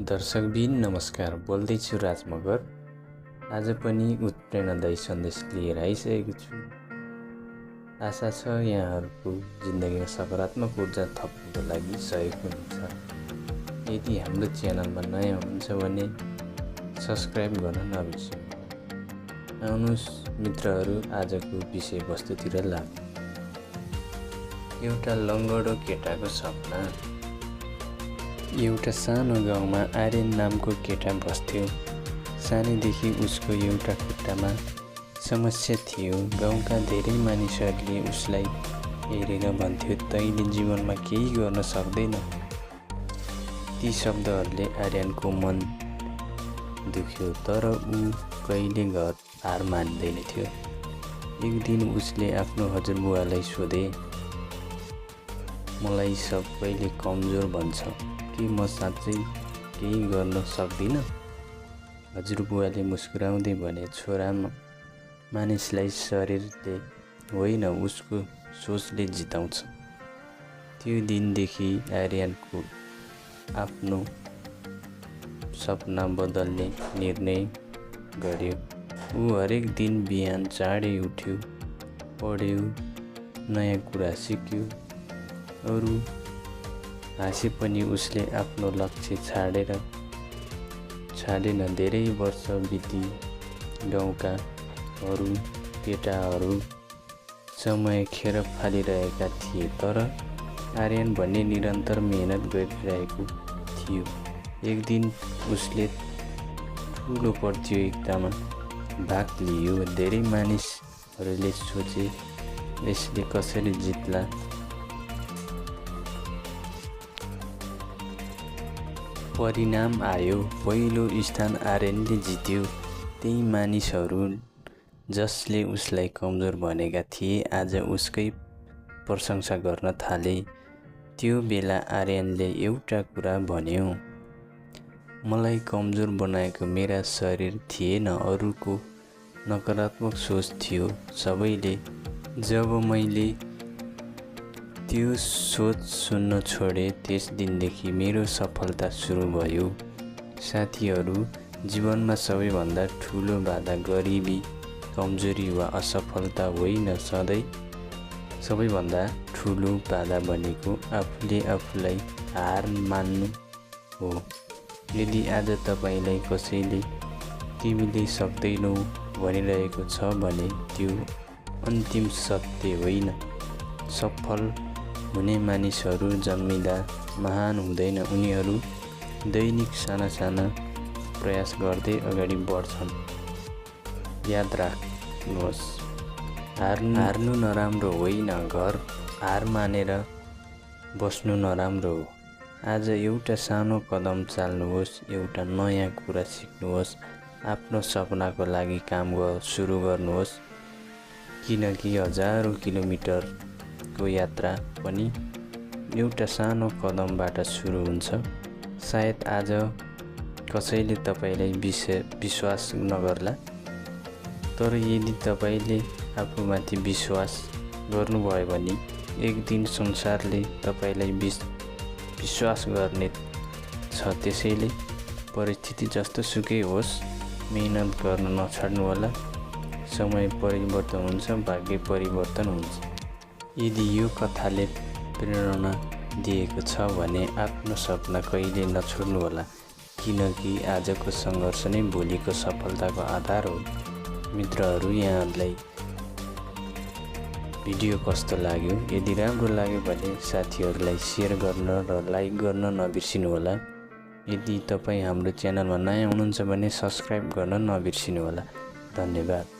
दर्शकबिन नमस्कार, बोल्दैछु राज मगर। आज पनि उत्प्रेरणादायी सन्देश लिएर आइसकेको छु। आशा छ यहाँहरूको जिन्दगीमा सकारात्मक ऊर्जा थप्नको लागि सहयोग हुनेछ। यदि हाम्रो च्यानलमा नयाँ हुनुहुन्छ भने सब्स्क्राइब गर्न नबिर्सनु। आउनुहोस् मित्रहरू, आजको विषयवस्तुतिर लागौँ। एउटा लङ्गडो केटाको सपना। एउटा सानो गाउँमा आर्यन नामको केटा बस्थ्यो। सानैदेखि उसको एउटा खुट्टामा समस्या थियो। गाउँका धेरै मानिसहरूले उसलाई हेरेर भन्थ्यो, तैँले जीवनमा केही गर्न सक्दैन। ती शब्दहरूले आर्यनको मन दुख्यो, तर ऊ कहिले हार मान्दैन थियो। एक दिन उसले आफ्नो हजुरबुवालाई सोधे, मलाई सबैले कमजोर भन्छ, के म साँच्चै केही गर्न सक्दिनँ? हजुरबुवाले मुस्कुराउँदै भने, छोरा, मानिसलाई शरीरले होइन उसको सोचले जिताउँछ। त्यो दिनदेखि आर्यनको आफ्नो सपना बदल्ने निर्णय गर्यो। ऊ हरेक दिन बिहान चाँडै उठ्यो, पढ्यो, नयाँ कुरा सिक्यो। अरू हाँसे पनि उसले आफ्नो लक्ष्य छाडेन। धेरै वर्ष बिती गाउँका अरू केटाहरू समय खेर फालिरहेका थिए, तर आर्यन भन्ने निरन्तर मेहनत गरिरहेको थियो। एक दिन उसले ठुलो प्रतियोगितामा भाग लियो। धेरै मानिसहरूले सोचे यसले कसरी जित्ला। परिणाम आयो, पहिलो स्थान आर्यनले जित्यो। त्यही मानिसहरू जसले उसलाई कमजोर भनेका थिए आज उसकै प्रशंसा गर्न थाले। त्यो बेला आर्यनले एउटा कुरा भन्यो, मलाई कमजोर बनाएको मेरा शरीर थिएन, अरूको नकारात्मक सोच थियो सबैले। जब मैले त्यो सोच सुन्न छोडे, त्यस दिनदेखि मेरो सफलता सुरु भयो। साथीहरू, जीवनमा सबैभन्दा ठुलो बाधा गरिबी, कमजोरी वा असफलता होइन। सबैभन्दा ठुलो बाधा भनेको आफूले आफूलाई हार मान्नु हो। यदि आज तपाईँलाई कसैले तिमीले सक्दैनौ भनिरहेको छ भने त्यो अन्तिम सत्य होइन। सफल हुने मानिसहरू जन्मिँदा महान हुँदैन, उनीहरू दैनिक साना साना प्रयास गर्दै अगाडि बढ्छन्। याद राख्नुहोस्, हार्नु नराम्रो होइन, हार मानेर बस्नु नराम्रो हो। आज एउटा सानो कदम चाल्नुहोस्, एउटा नयाँ कुरा सिक्नुहोस्, आफ्नो सपनाको लागि काम सुरु गर्नुहोस्, किनकि हजारौँ किलोमिटरको यात्रा पनि एउटा सानो कदमबाट सुरु हुन्छ। सायद आज कसैले तपाईँलाई विश्वास नगर्ला, तर यदि तपाईँले आफूमाथि विश्वास गर्नुभयो भने एक दिन संसारले तपाईँलाई विश्वास गर्ने छ। त्यसैले परिस्थिति जस्तो सुकै होस्, मेहनत गर्न नछाड्नुहोला। समय परिवर्तन हुन्छ, भाग्य परिवर्तन हुन्छ। यदि यो कथाले प्रेरणा दिएको छ भने आफ्नो सपना कहिले नछोड्नुहोला, किनकि आजको सङ्घर्ष नै भोलिको सफलताको आधार हो। मित्रहरू, यहाँहरूलाई भिडियो कस्तो लाग्यो? यदि राम्रो लाग्यो भने साथीहरूलाई सेयर गर्न र लाइक गर्न नबिर्सिनुहोला। यदि तपाईँ हाम्रो च्यानलमा नयाँ हुनुहुन्छ भने सब्स्क्राइब गर्न नबिर्सिनुहोला। धन्यवाद।